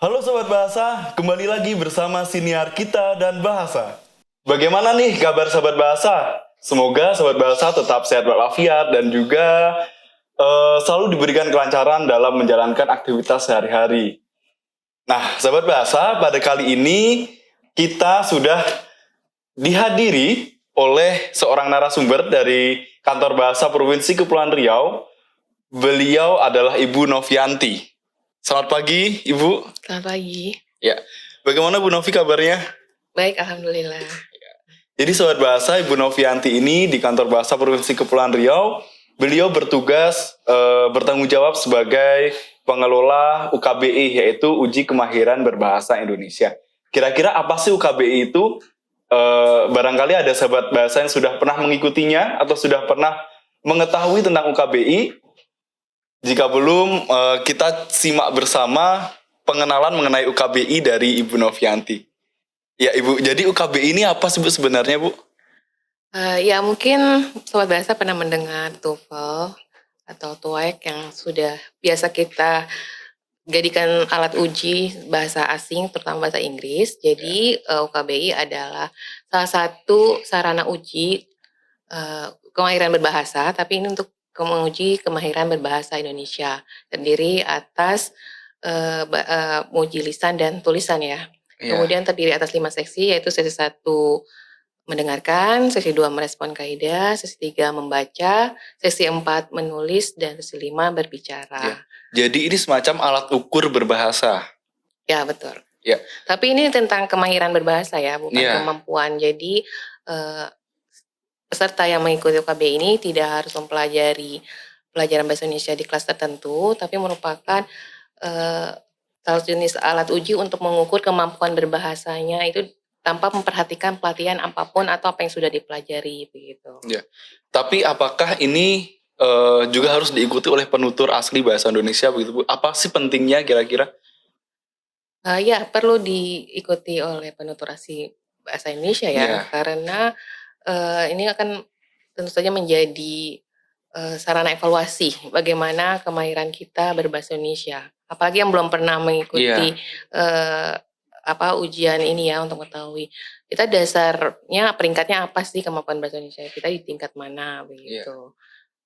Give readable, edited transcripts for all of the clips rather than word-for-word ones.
Halo Sobat Bahasa, kembali lagi bersama siniar kita dan bahasa. Bagaimana nih kabar Sobat Bahasa? Semoga Sobat Bahasa tetap sehat walafiat dan juga selalu diberikan kelancaran dalam menjalankan aktivitas sehari-hari. Nah, Sobat Bahasa, pada kali ini kita sudah dihadiri oleh seorang narasumber dari Kantor Bahasa Provinsi Kepulauan Riau. Beliau adalah Ibu Novianti. Selamat pagi, Ibu. Selamat pagi. Ya, bagaimana Bu Novi kabarnya? Baik, alhamdulillah. Jadi Sobat Bahasa, Ibu Novianti ini di Kantor Bahasa Provinsi Kepulauan Riau, beliau bertugas bertanggung jawab sebagai pengelola UKBI, yaitu Uji Kemahiran Berbahasa Indonesia. Kira-kira apa sih UKBI itu? Barangkali ada Sobat Bahasa yang sudah pernah mengikutinya atau sudah pernah mengetahui tentang UKBI. Jika belum, kita simak bersama pengenalan mengenai UKBI dari Ibu Novianti. Ya Ibu, jadi UKBI ini apa sih Bu sebenarnya Bu? Ya mungkin Sobat Bahasa pernah mendengar TOEFL atau TOEIC yang sudah biasa kita jadikan alat uji bahasa asing, terutama bahasa Inggris. Jadi UKBI adalah salah satu sarana uji kemahiran berbahasa, tapi ini untuk menguji kemahiran berbahasa Indonesia, terdiri atas uji lisan dan tulisan ya. Kemudian terdiri atas 5 seksi, yaitu sesi 1 mendengarkan, sesi 2 merespon kaidah, sesi 3 membaca, sesi 4 menulis, dan sesi 5 berbicara. Jadi ini semacam alat ukur berbahasa. Ya, betul. Ya. Tapi ini tentang kemahiran berbahasa ya, bukan kemampuan. Jadi peserta yang mengikuti UKBI ini tidak harus mempelajari pelajaran bahasa Indonesia di kelas tertentu, tapi merupakan salah jenis alat uji untuk mengukur kemampuan berbahasanya itu tanpa memperhatikan pelatihan apapun atau apa yang sudah dipelajari begitu. Ya. Tapi apakah ini juga harus diikuti oleh penutur asli bahasa Indonesia begitu Bu? Apa sih pentingnya kira-kira? Ya, perlu diikuti oleh penutur asli bahasa Indonesia ya, karena ini akan tentu saja menjadi sarana evaluasi bagaimana kemahiran kita berbahasa Indonesia. Apalagi yang belum pernah mengikuti ujian ini ya, untuk mengetahui kita dasarnya peringkatnya apa sih kemampuan bahasa Indonesia kita di tingkat mana begitu.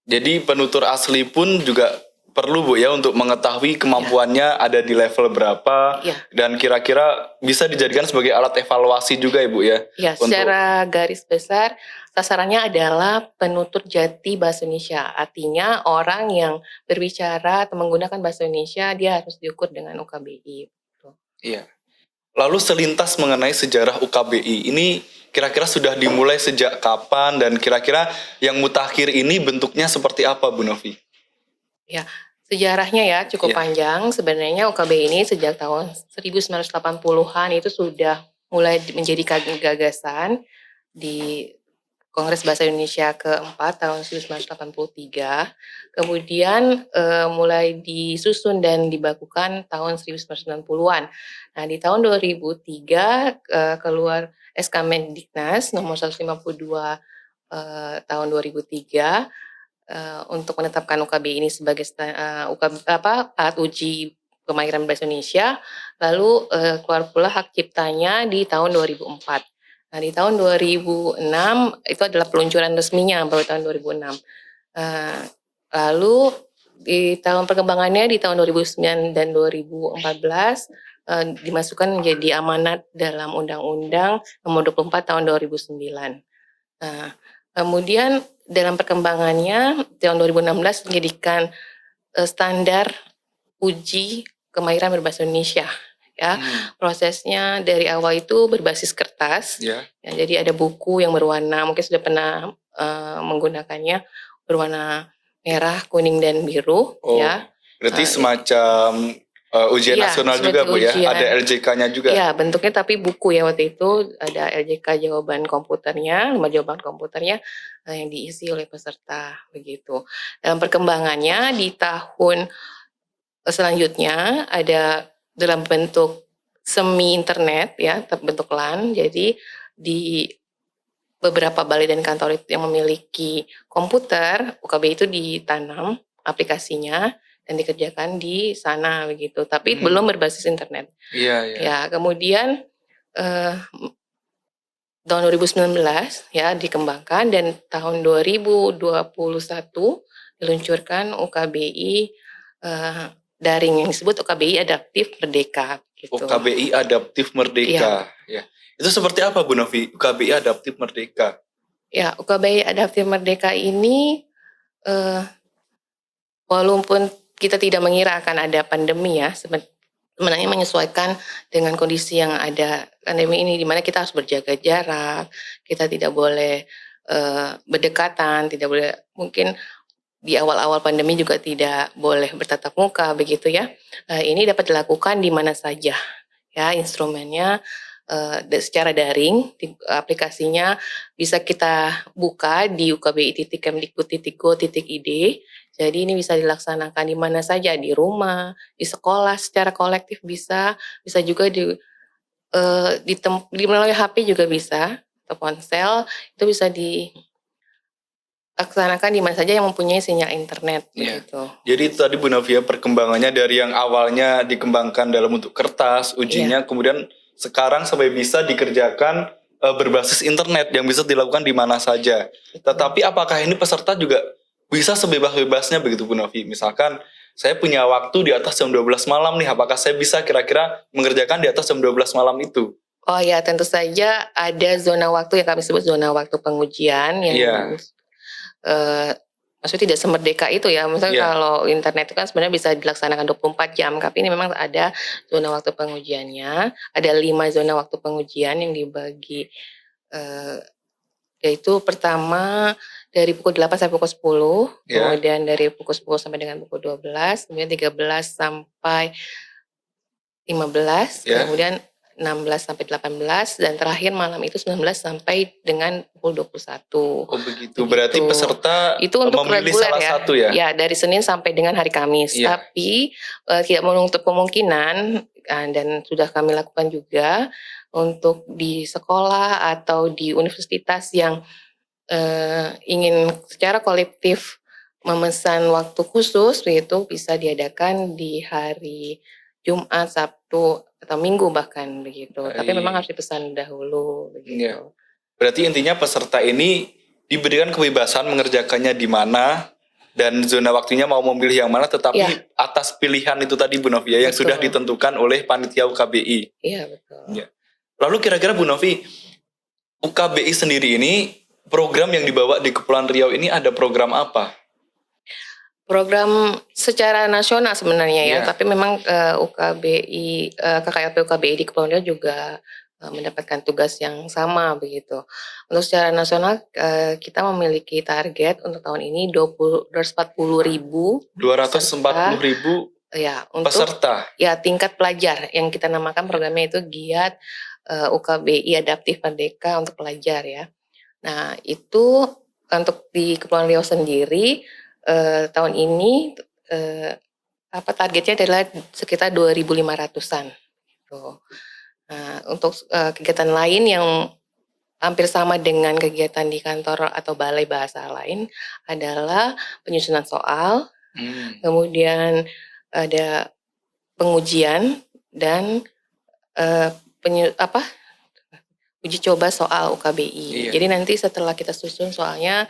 Jadi penutur asli pun juga perlu Bu ya untuk mengetahui kemampuannya ada di level berapa dan kira-kira bisa dijadikan sebagai alat evaluasi juga ya Bu ya. Ya, secara garis besar sasarannya adalah penutur jati bahasa Indonesia. Artinya orang yang berbicara atau menggunakan bahasa Indonesia dia harus diukur dengan UKBI. Iya. Lalu selintas mengenai sejarah UKBI ini kira-kira sudah dimulai sejak kapan dan kira-kira yang mutakhir ini bentuknya seperti apa Bu Novi? Ya, sejarahnya ya cukup panjang. Sebenarnya UKBI ini sejak tahun 1980-an itu sudah mulai menjadi gagasan di Kongres Bahasa Indonesia keempat tahun 1983. Kemudian mulai disusun dan dibakukan tahun 1990-an. Nah, di tahun 2003 keluar SK Mendiknas nomor 152 tahun 2003 untuk menetapkan UKBI ini sebagai alat uji kemahiran bahasa Indonesia. Lalu keluar pula hak ciptanya di tahun 2004. Nah, di tahun 2006 itu adalah peluncuran resminya baru tahun 2006. Lalu di tahun perkembangannya di tahun 2009 dan 2014 dimasukkan menjadi amanat dalam Undang-Undang Nomor 24 tahun 2009. Nah, kemudian dalam perkembangannya tahun 2016 menjadikan standar uji kemahiran berbahasa Indonesia. Ya, prosesnya dari awal itu berbasis kertas. Ya, jadi ada buku yang berwarna, mungkin sudah pernah menggunakannya, berwarna merah, kuning, dan biru. Ya. Berarti semacam ujian nasional juga Bu ya, ada LJK-nya juga. Iya, bentuknya tapi buku ya waktu itu, ada LJK jawaban komputernya, 5 jawaban komputernya yang diisi oleh peserta begitu. Dalam perkembangannya di tahun selanjutnya ada dalam bentuk semi internet ya, bentuk LAN. Jadi di beberapa balai dan kantor yang memiliki komputer, UKBI itu ditanam aplikasinya dan dikerjakan di sana begitu, tapi belum berbasis internet. Iya, iya. Ya, kemudian tahun 2019 ya dikembangkan dan tahun 2021 diluncurkan UKBI daring yang disebut UKBI Adaptif Merdeka gitu. UKBI Adaptif Merdeka. Ya. Itu seperti apa Bu Novi? UKBI Adaptif Merdeka. Ya, UKBI Adaptif Merdeka ini walaupun kita tidak mengira akan ada pandemi ya, sebenarnya menyesuaikan dengan kondisi yang ada pandemi ini, di mana kita harus berjaga jarak, kita tidak boleh berdekatan, tidak boleh, mungkin di awal-awal pandemi juga tidak boleh bertatap muka begitu ya. Ini dapat dilakukan di mana saja ya, instrumennya secara daring, aplikasinya bisa kita buka di ukbi.kemdikbud.go.id. Jadi ini bisa dilaksanakan di mana saja, di rumah, di sekolah secara kolektif bisa juga di melalui HP juga bisa, atau ponsel itu bisa dilaksanakan di mana saja yang mempunyai sinyal internet begitu. Jadi itu tadi Bu Novia perkembangannya dari yang awalnya dikembangkan dalam bentuk kertas, ujinya kemudian sekarang sampai bisa dikerjakan berbasis internet yang bisa dilakukan di mana saja. Tetapi apakah ini peserta juga bisa sebebas-bebasnya begitu Bu Novi? Misalkan saya punya waktu di atas jam 12 malam nih, apakah saya bisa kira-kira mengerjakan di atas jam 12 malam itu? Oh ya, tentu saja ada zona waktu yang kami sebut zona waktu pengujian yang maksudnya tidak semerdeka itu ya. Misalnya kalau internet itu kan sebenarnya bisa dilaksanakan 24 jam, tapi ini memang ada zona waktu pengujiannya. Ada 5 zona waktu pengujian yang dibagi, yaitu pertama dari pukul 8 sampai pukul 10, kemudian dari pukul 10 sampai dengan pukul 12, kemudian 13 sampai 15, kemudian 16 sampai 18, dan terakhir malam itu 19 sampai dengan pukul 21. Oh begitu. Berarti peserta itu untuk memilih reguler salah satu ya? Ya, dari Senin sampai dengan hari Kamis. Tapi tidak menutup kemungkinan, dan sudah kami lakukan juga untuk di sekolah atau di universitas yang ingin secara kolektif memesan waktu khusus, itu bisa diadakan di hari Jumat, Sabtu, atau Minggu bahkan begitu. Tapi memang harus dipesan dahulu begitu. Berarti intinya peserta ini diberikan kebebasan mengerjakannya di mana dan zona waktunya mau memilih yang mana, tetapi atas pilihan itu tadi Bu Novia yang sudah ditentukan oleh panitia UKBI. Iya, betul. Lalu kira-kira Bu Novi, UKBI sendiri ini program yang dibawa di Kepulauan Riau ini ada program apa? Program secara nasional sebenarnya ya, tapi memang UKBI, KKLP UKBI di Kepulauan Riau juga mendapatkan tugas yang sama begitu. Untuk secara nasional kita memiliki target untuk tahun ini 240.000 ya, untuk peserta. Ya, tingkat pelajar yang kita namakan programnya itu Giat UKBI Adaptif Merdeka untuk pelajar ya. Nah, itu untuk di Kepulauan Riau sendiri tahun ini targetnya adalah sekitar 2.500-an gitu. Nah, untuk kegiatan lain yang hampir sama dengan kegiatan di kantor atau balai bahasa lain adalah penyusunan soal, kemudian ada pengujian dan uji coba soal UKBI. Jadi nanti setelah kita susun soalnya,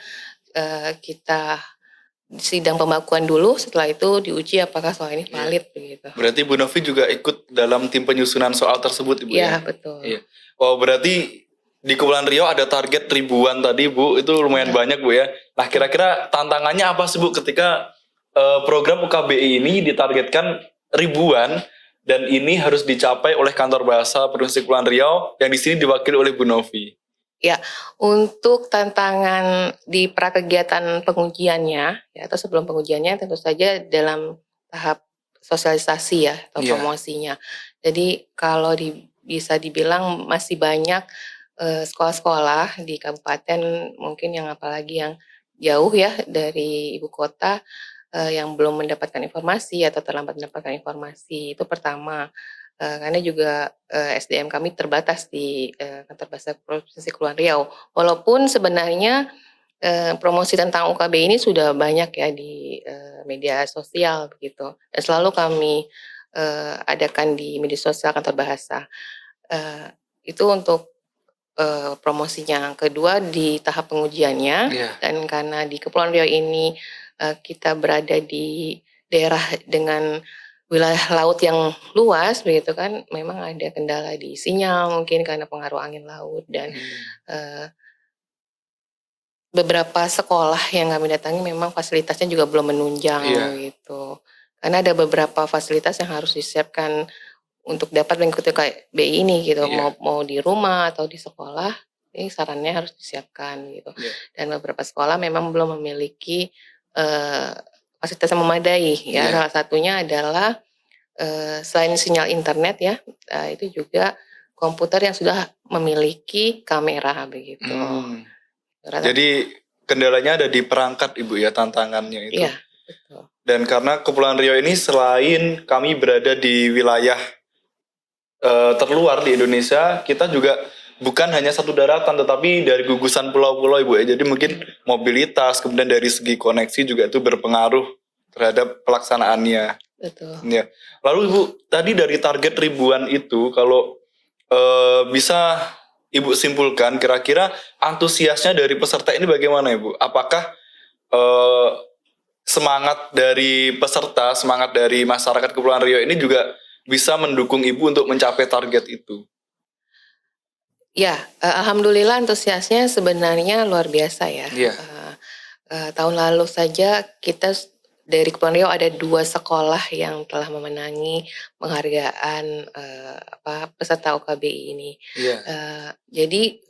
kita sidang pembakuan dulu, setelah itu diuji apakah soal ini valid begitu. Berarti Bu Novi juga ikut dalam tim penyusunan soal tersebut Ibu ya? Iya, betul. Oh berarti di Kepulauan Riau ada target ribuan tadi Bu, itu lumayan banyak Bu ya. Nah kira-kira tantangannya apa sih Bu ketika program UKBI ini ditargetkan ribuan dan ini harus dicapai oleh Kantor Bahasa Provinsi Kepulauan Riau yang di sini diwakili oleh Bu Novi? Ya, untuk tantangan di prakegiatan pengujiannya ya, atau sebelum pengujiannya tentu saja dalam tahap sosialisasi ya atau promosinya. Jadi kalau bisa dibilang masih banyak sekolah-sekolah di kabupaten mungkin yang apalagi yang jauh ya dari ibu kota yang belum mendapatkan informasi atau terlambat mendapatkan informasi, itu pertama. Karena juga SDM kami terbatas di Kantor Bahasa Provinsi Kepulauan Riau. Walaupun sebenarnya promosi tentang UKB ini sudah banyak ya di media sosial begitu. Dan selalu kami adakan di media sosial kantor bahasa. Itu untuk promosinya. Kedua di tahap pengujiannya, dan karena di Kepulauan Riau ini kita berada di daerah dengan wilayah laut yang luas begitu kan, memang ada kendala di sinyal mungkin karena pengaruh angin laut dan beberapa sekolah yang kami datangi memang fasilitasnya juga belum menunjang gitu. Karena ada beberapa fasilitas yang harus disiapkan untuk dapat mengikuti KBI ini gitu, mau di rumah atau di sekolah, ini sarannya harus disiapkan gitu. Dan beberapa sekolah memang belum memiliki fasilitas yang memadai ya. Salah satunya adalah selain sinyal internet ya, itu juga komputer yang sudah memiliki kamera begitu. Jadi kendalanya ada di perangkat Ibu ya, tantangannya itu. Iya, betul. Dan karena Kepulauan Riau ini selain kami berada di wilayah terluar di Indonesia, kita juga bukan hanya satu daratan tetapi dari gugusan pulau-pulau Ibu ya. Jadi mungkin mobilitas kemudian dari segi koneksi juga itu berpengaruh terhadap pelaksanaannya. Betul. Ya. Lalu Ibu tadi dari target ribuan itu kalau bisa Ibu simpulkan kira-kira antusiasnya dari peserta ini bagaimana Ibu? Apakah semangat dari peserta, semangat dari masyarakat Kepulauan Riau ini juga bisa mendukung Ibu untuk mencapai target itu? Ya, alhamdulillah antusiasnya sebenarnya luar biasa ya. Tahun lalu saja kita dari Kepulauan Riau ada 2 sekolah yang telah memenangi penghargaan peserta UKBI ini. Jadi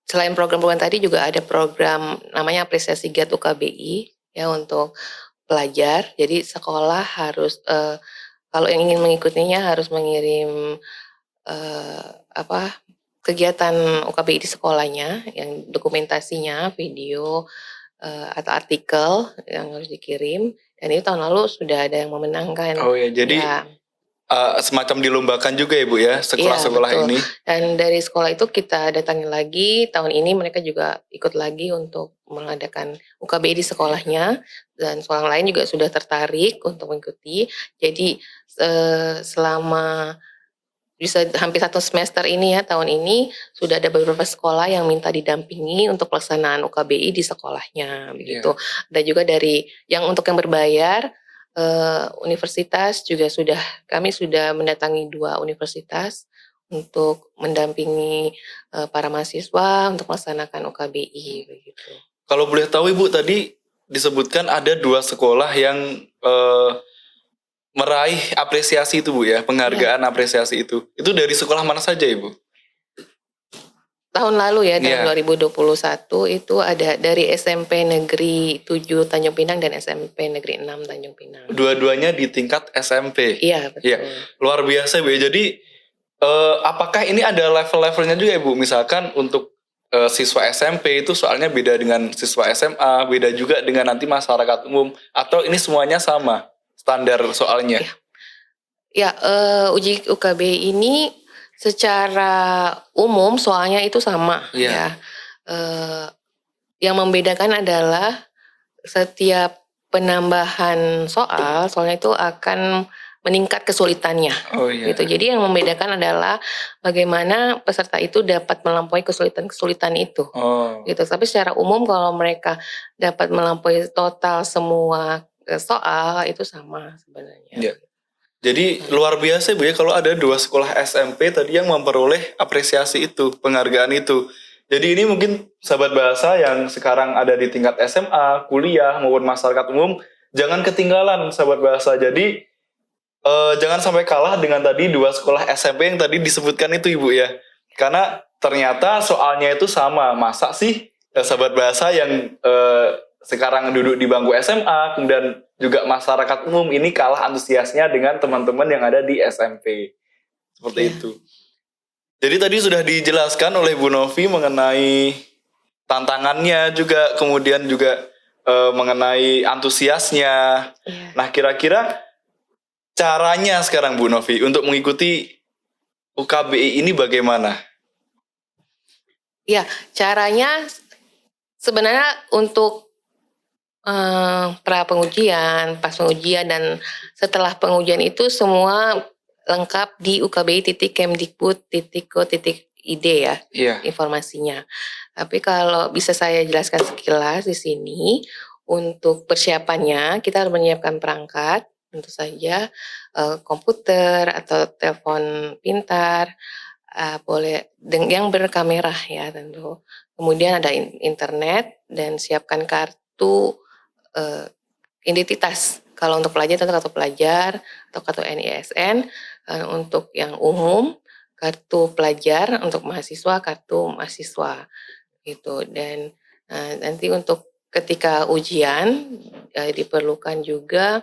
selain program-program tadi juga ada program namanya apresiasi GIAT UKBI ya untuk pelajar. Jadi sekolah harus kalau yang ingin mengikutinya harus mengirim kegiatan UKBI di sekolahnya yang dokumentasinya, video atau artikel yang harus dikirim. Dan itu tahun lalu sudah ada yang memenangkan. Oh ya, jadi semacam dilombakan juga ya Bu ya, sekolah-sekolah ini. Dan dari sekolah itu kita datangi lagi, tahun ini mereka juga ikut lagi untuk mengadakan UKBI di sekolahnya. Dan sekolah lain juga sudah tertarik untuk mengikuti. Jadi selama bisa hampir 1 semester ini ya, tahun ini sudah ada beberapa sekolah yang minta didampingi untuk pelaksanaan UKBI di sekolahnya begitu. Dan juga dari yang untuk yang berbayar universitas juga kami sudah mendatangi 2 universitas untuk mendampingi para mahasiswa untuk melaksanakan UKBI begitu. Kalau boleh tahu Ibu tadi disebutkan ada 2 sekolah yang meraih apresiasi itu Bu ya, penghargaan apresiasi itu. Itu dari sekolah mana saja Ibu? Tahun lalu ya, tahun 2021 itu ada dari SMP Negeri 7 Tanjung Pinang dan SMP Negeri 6 Tanjung Pinang. Dua-duanya di tingkat SMP? Iya, betul. Ya, luar biasa Bu ya. Jadi apakah ini ada level-levelnya juga Ibu? Misalkan untuk siswa SMP itu soalnya beda dengan siswa SMA, beda juga dengan nanti masyarakat umum, atau ini semuanya sama standar soalnya? Ya, uji UKBI ini secara umum soalnya itu sama ya. Yang membedakan adalah setiap penambahan soalnya itu akan meningkat kesulitannya. Gitu. Jadi yang membedakan adalah bagaimana peserta itu dapat melampaui kesulitan itu. Gitu. Tapi secara umum kalau mereka dapat melampaui total semua soal itu sama sebenarnya. Jadi luar biasa Bu ya kalau ada 2 sekolah SMP tadi yang memperoleh apresiasi itu, penghargaan itu. Jadi ini mungkin sahabat bahasa yang sekarang ada di tingkat SMA, kuliah maupun masyarakat umum, jangan ketinggalan sahabat bahasa. Jadi jangan sampai kalah dengan tadi 2 sekolah SMP yang tadi disebutkan itu Ibu ya. Karena ternyata soalnya itu sama. Masa sih sahabat bahasa yang sekarang duduk di bangku SMA, kemudian juga masyarakat umum ini kalah antusiasnya dengan teman-teman yang ada di SMP. Seperti itu. Jadi tadi sudah dijelaskan oleh Bu Novi mengenai tantangannya juga, kemudian juga mengenai antusiasnya. Nah, kira-kira caranya sekarang Bu Novi untuk mengikuti UKBI ini bagaimana? Ya, caranya Sebenarnya untuk pra pengujian, pas pengujian, dan setelah pengujian itu semua lengkap di ukbi.kemdikbud.go.id ya, Iya. informasinya. Tapi kalau bisa saya jelaskan sekilas di sini, untuk persiapannya kita harus menyiapkan perangkat, tentu saja komputer atau telepon pintar, boleh yang berkamera ya tentu. Kemudian ada internet, dan siapkan kartu identitas. Kalau untuk pelajar tentu kartu pelajar atau kartu NISN. Untuk yang umum kartu pelajar, untuk mahasiswa kartu mahasiswa gitu. Dan nanti untuk ketika ujian diperlukan juga,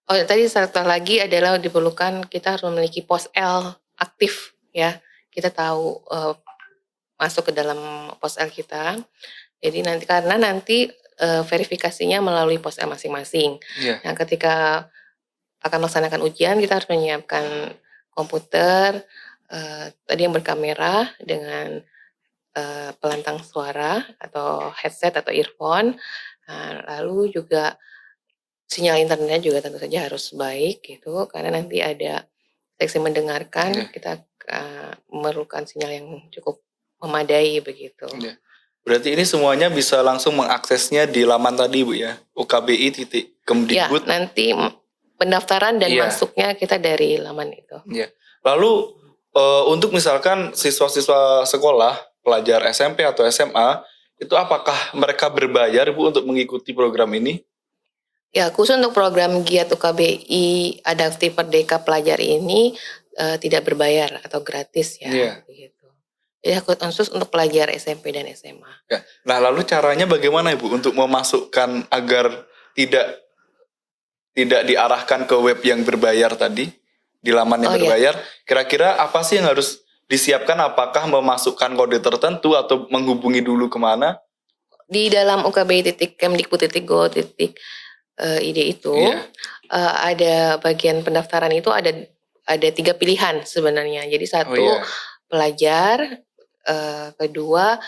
tadi satu lagi adalah diperlukan kita harus memiliki pos L aktif ya. Kita tahu masuk ke dalam pos L kita. Jadi nanti verifikasinya melalui pos L masing-masing. Iya. Nah, ketika akan melaksanakan ujian kita harus menyiapkan komputer tadi yang berkamera dengan pelantang suara atau headset atau earphone. Lalu juga sinyal internet juga tentu saja harus baik gitu, karena nanti ada seksi mendengarkan, kita memerlukan sinyal yang cukup memadai begitu. Berarti ini semuanya bisa langsung mengaksesnya di laman tadi Bu ya, ukbi.kemdikbud. Ya, nanti pendaftaran dan masuknya kita dari laman itu. Ya. Lalu untuk misalkan siswa-siswa sekolah, pelajar SMP atau SMA, itu apakah mereka berbayar Bu untuk mengikuti program ini? Ya, khusus untuk program Giat UKBI Adaptif Merdeka Pelajar ini tidak berbayar atau gratis ya. Begitu. Jadi khusus untuk pelajar SMP dan SMA. Ya. Nah, lalu caranya bagaimana Ibu untuk memasukkan agar tidak diarahkan ke web yang berbayar tadi, di laman yang berbayar? Kira-kira apa sih yang harus disiapkan? Apakah memasukkan kode tertentu atau menghubungi dulu kemana? Di dalam ukbi.kemdikbud.go.id itu ada bagian pendaftaran itu ada 3 pilihan sebenarnya. Jadi satu pelajar, kedua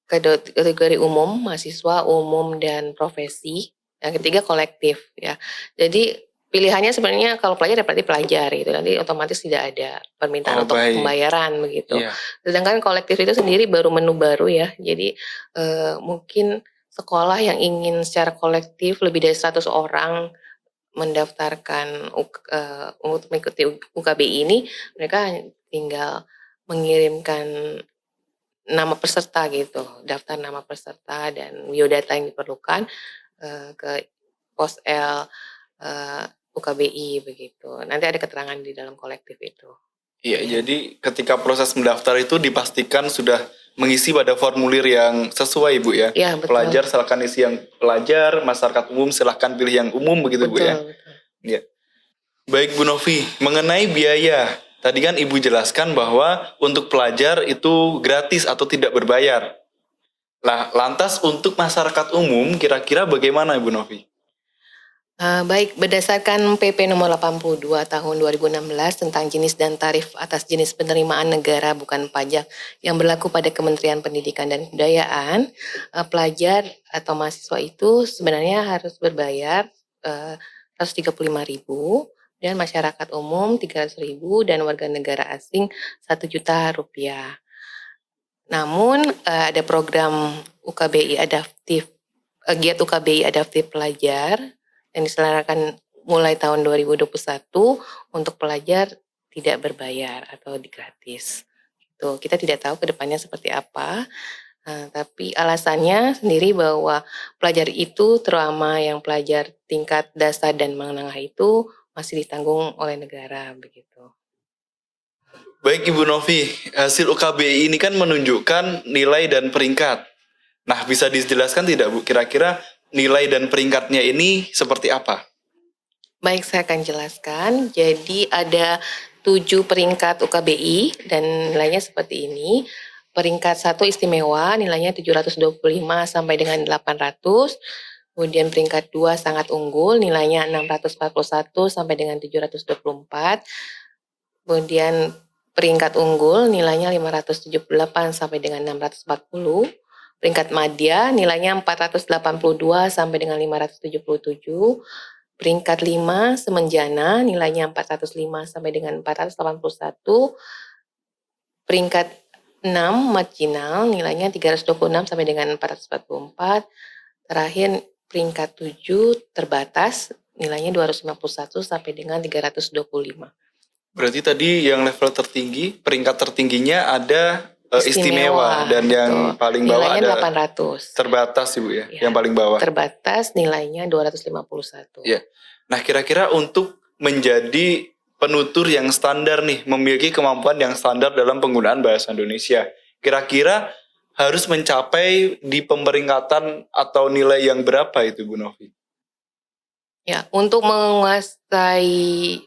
kategori umum, mahasiswa umum dan profesi, yang ketiga kolektif ya. Jadi pilihannya sebenarnya kalau pelajar berarti pelajar gitu, nanti otomatis tidak ada permintaan untuk pembayaran begitu. Sedangkan kolektif itu sendiri menu baru ya. Jadi mungkin sekolah yang ingin secara kolektif lebih dari 100 orang mendaftarkan untuk mengikuti UKBI ini, mereka tinggal mengirimkan nama peserta gitu, daftar nama peserta dan biodata yang diperlukan ke pos L UKBI begitu. Nanti ada keterangan di dalam kolektif itu. Iya, jadi ketika proses mendaftar itu dipastikan sudah mengisi pada formulir yang sesuai Bu ya. Iya, betul. Pelajar silakan isi yang pelajar, masyarakat umum silahkan pilih yang umum begitu betul, Bu ya. Betul. Ya. Baik Bu Novi, mengenai biaya, tadi kan Ibu jelaskan bahwa untuk pelajar itu gratis atau tidak berbayar. Nah, lantas untuk masyarakat umum kira-kira bagaimana Ibu Novi? Baik, berdasarkan PP nomor 82 tahun 2016 tentang jenis dan tarif atas jenis penerimaan negara bukan pajak yang berlaku pada Kementerian Pendidikan dan Kebudayaan, pelajar atau mahasiswa itu sebenarnya harus berbayar 135.000, dan masyarakat umum 300.000, dan warga negara asing 1 juta rupiah. Namun ada program UKBI Adaptif, Giat UKBI Adaptif Pelajar yang diselenggarakan mulai tahun 2021 untuk pelajar tidak berbayar atau gratis. Itu kita tidak tahu ke depannya seperti apa. Tapi alasannya sendiri bahwa pelajar itu, terutama yang pelajar tingkat dasar dan menengah itu masih ditanggung oleh negara begitu. Baik Ibu Novi, hasil UKBI ini kan menunjukkan nilai dan peringkat. Nah, bisa dijelaskan tidak Bu, kira-kira nilai dan peringkatnya ini seperti apa? Baik, saya akan jelaskan. Jadi ada 7 peringkat UKBI dan nilainya seperti ini. Peringkat 1 istimewa, nilainya 725 sampai dengan 800. Kemudian peringkat 2 sangat unggul, nilainya 641 sampai dengan 724. Kemudian peringkat unggul nilainya 578 sampai dengan 640. Peringkat madya nilainya 482 sampai dengan 577. Peringkat 5 semenjana nilainya 405 sampai dengan 481. Peringkat 6 marginal nilainya 326 sampai dengan 444. Terakhir peringkat 7 terbatas nilainya 251 sampai dengan 325. Berarti tadi yang level tertinggi, peringkat tertingginya ada istimewa dan yang paling bawah nilainya ada 800. terbatas Ibu ya, yang paling bawah. Terbatas nilainya 251. Ya. Nah, kira-kira untuk menjadi penutur yang standar nih, memiliki kemampuan yang standar dalam penggunaan bahasa Indonesia, kira-kira harus mencapai di pemeringkatan atau nilai yang berapa itu Bu Novi? Ya, untuk menguasai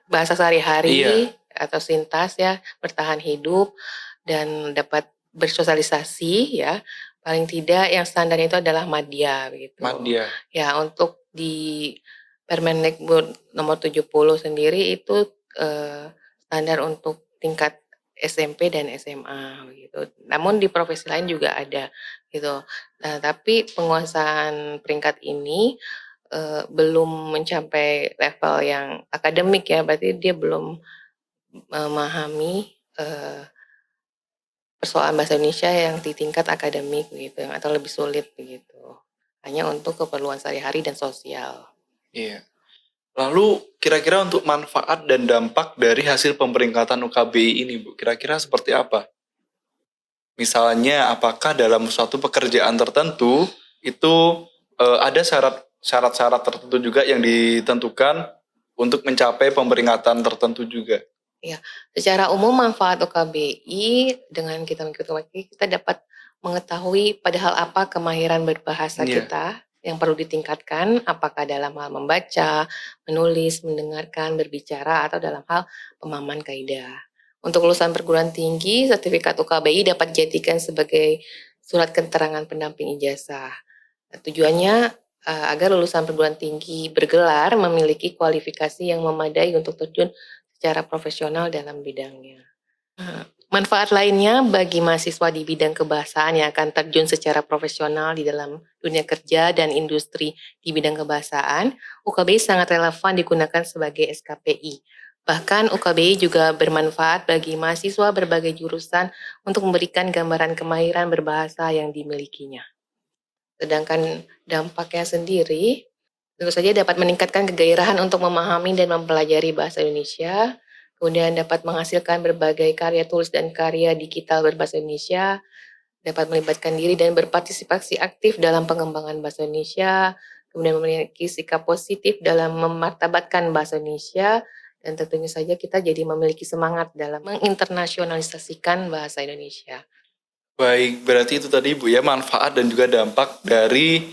bahasa sehari-hari atau sintas ya, bertahan hidup dan dapat bersosialisasi ya, paling tidak yang standar itu adalah madya begitu. Madya. Ya, untuk di Permendikbud nomor 70 sendiri itu standar untuk tingkat SMP dan SMA begitu. Namun di profesi lain juga ada gitu. Nah, tapi penguasaan peringkat ini belum mencapai level yang akademik ya, berarti dia belum memahami persoalan bahasa Indonesia yang di tingkat akademik gitu, atau lebih sulit begitu. Hanya untuk keperluan sehari-hari dan sosial. Iya. Lalu kira-kira untuk manfaat dan dampak dari hasil pemeringkatan UKBI ini Bu, kira-kira seperti apa? Misalnya apakah dalam suatu pekerjaan tertentu itu ada syarat-syarat tertentu juga yang ditentukan untuk mencapai pemeringkatan tertentu juga? Ya, secara umum manfaat UKBI dengan kita mengikuti kita dapat mengetahui padahal apa kemahiran berbahasa kita yang perlu ditingkatkan, apakah dalam hal membaca, menulis, mendengarkan, berbicara, atau dalam hal pemahaman kaidah. Untuk lulusan perguruan tinggi, sertifikat UKBI dapat dijadikan sebagai surat keterangan pendamping ijazah. Tujuannya agar lulusan perguruan tinggi bergelar memiliki kualifikasi yang memadai untuk terjun secara profesional dalam bidangnya. Manfaat lainnya bagi mahasiswa di bidang kebahasaan yang akan terjun secara profesional di dalam dunia kerja dan industri di bidang kebahasaan, UKBI sangat relevan digunakan sebagai SKPI. Bahkan UKBI juga bermanfaat bagi mahasiswa berbagai jurusan untuk memberikan gambaran kemahiran berbahasa yang dimilikinya. Sedangkan dampaknya sendiri, tentu saja dapat meningkatkan kegairahan untuk memahami dan mempelajari bahasa Indonesia, kemudian dapat menghasilkan berbagai karya tulis dan karya digital berbahasa Indonesia, dapat melibatkan diri dan berpartisipasi aktif dalam pengembangan bahasa Indonesia, kemudian memiliki sikap positif dalam memartabatkan bahasa Indonesia, dan tentunya saja kita jadi memiliki semangat dalam menginternasionalisasikan bahasa Indonesia. Baik, berarti itu tadi Bu ya, manfaat dan juga dampak dari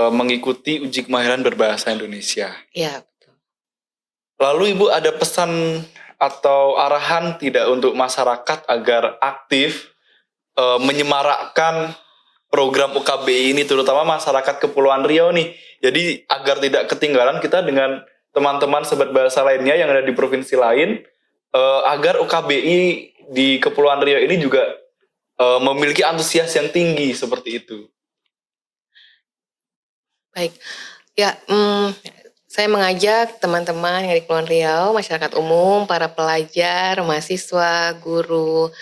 mengikuti uji kemahiran berbahasa Indonesia. Ya, betul. Lalu Ibu ada pesan atau arahan tidak untuk masyarakat agar aktif menyemarakkan program UKBI ini, terutama masyarakat Kepulauan Riau nih. Jadi agar tidak ketinggalan kita dengan teman-teman sobat bahasa lainnya yang ada di provinsi lain, agar UKBI di Kepulauan Riau ini juga memiliki antusias yang tinggi seperti itu. Baik, ya saya mengajak teman-teman yang di Kepulauan Riau, masyarakat umum, para pelajar, mahasiswa, guru,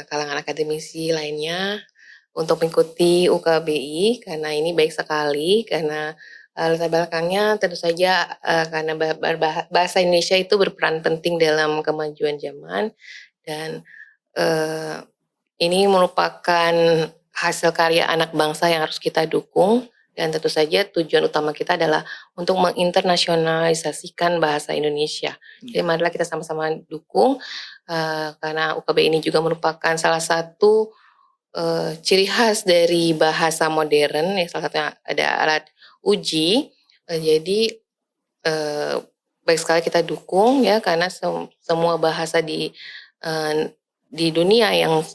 kalangan akademisi lainnya untuk mengikuti UKBI karena ini baik sekali karena latar belakangnya tentu saja karena bahasa Indonesia itu berperan penting dalam kemajuan zaman dan ini merupakan hasil karya anak bangsa yang harus kita dukung. Dan tentu saja tujuan utama kita adalah untuk menginternasionalisasikan bahasa Indonesia. Jadi marilah kita sama-sama dukung karena UKBI ini juga merupakan salah satu ciri khas dari bahasa modern. Ya, salah satunya ada alat uji. Jadi baik sekali kita dukung ya karena semua bahasa di dunia yang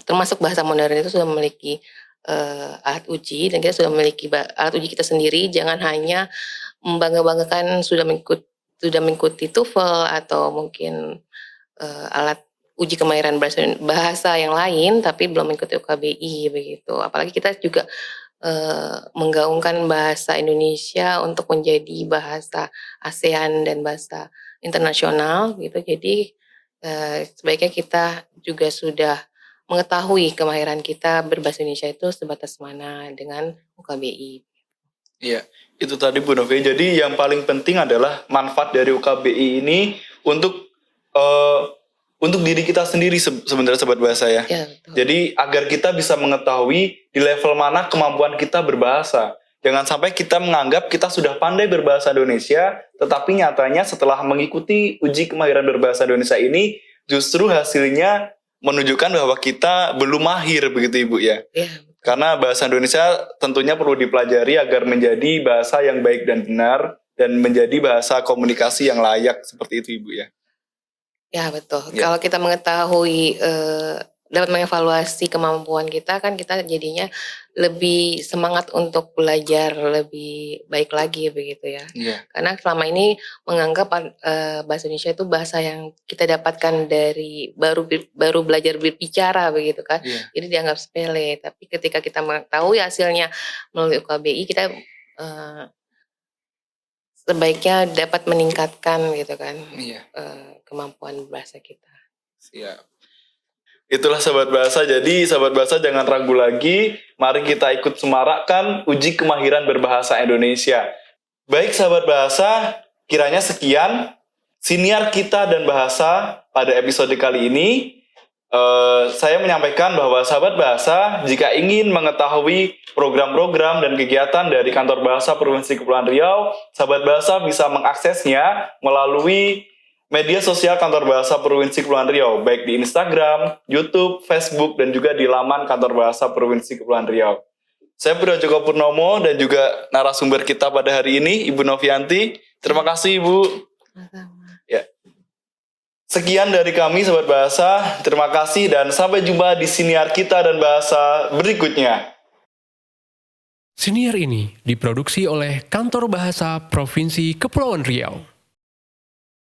termasuk bahasa modern itu sudah memiliki alat uji dan kita sudah memiliki alat uji kita sendiri. Jangan hanya membangga-banggakan sudah mengikuti TOEFL atau mungkin alat uji kemahiran bahasa yang lain, tapi belum mengikuti UKBI begitu. Apalagi kita juga menggaungkan bahasa Indonesia untuk menjadi bahasa ASEAN dan bahasa internasional gitu. Jadi sebaiknya kita juga sudah mengetahui kemahiran kita berbahasa Indonesia itu sebatas mana dengan UKBI. Iya, itu tadi Bu Novi. Jadi yang paling penting adalah manfaat dari UKBI ini untuk diri kita sendiri sebenarnya Sobat Bahasa ya. Ya, betul. Jadi agar kita bisa mengetahui di level mana kemampuan kita berbahasa. Jangan sampai kita menganggap kita sudah pandai berbahasa Indonesia, tetapi nyatanya setelah mengikuti uji kemahiran berbahasa Indonesia ini, justru hasilnya menunjukkan bahwa kita belum mahir begitu Ibu ya. Ya. Karena bahasa Indonesia tentunya perlu dipelajari agar menjadi bahasa yang baik dan benar, dan menjadi bahasa komunikasi yang layak seperti itu Ibu ya. Ya betul. Ya. Kalau kita mengetahui, dapat mengevaluasi kemampuan kita, kan kita jadinya lebih semangat untuk belajar lebih baik lagi begitu ya. Iya. Karena selama ini menganggap bahasa Indonesia itu bahasa yang kita dapatkan dari baru belajar berbicara begitu kan. Iya. Jadi dianggap sepele. Tapi ketika kita mengetahui hasilnya melalui UKBI, kita sebaiknya dapat meningkatkan gitu kan. Iya. Kemampuan bahasa kita. Siap. Itulah Sobat Bahasa. Jadi Sobat Bahasa jangan ragu lagi. Mari kita ikut semarakkan uji kemahiran berbahasa Indonesia. Baik Sobat Bahasa, kiranya sekian siniar kita dan bahasa pada episode kali ini. Saya menyampaikan bahwa Sahabat Bahasa, jika ingin mengetahui program-program dan kegiatan dari Kantor Bahasa Provinsi Kepulauan Riau, Sahabat Bahasa bisa mengaksesnya melalui media sosial Kantor Bahasa Provinsi Kepulauan Riau, baik di Instagram, YouTube, Facebook, dan juga di laman Kantor Bahasa Provinsi Kepulauan Riau. Saya Budha Joko Purnomo dan juga narasumber kita pada hari ini, Ibu Novianti. Terima kasih Ibu. Ya. Sekian dari kami Sobat Bahasa. Terima kasih dan sampai jumpa di siniar kita dan bahasa berikutnya. Siniar ini diproduksi oleh Kantor Bahasa Provinsi Kepulauan Riau.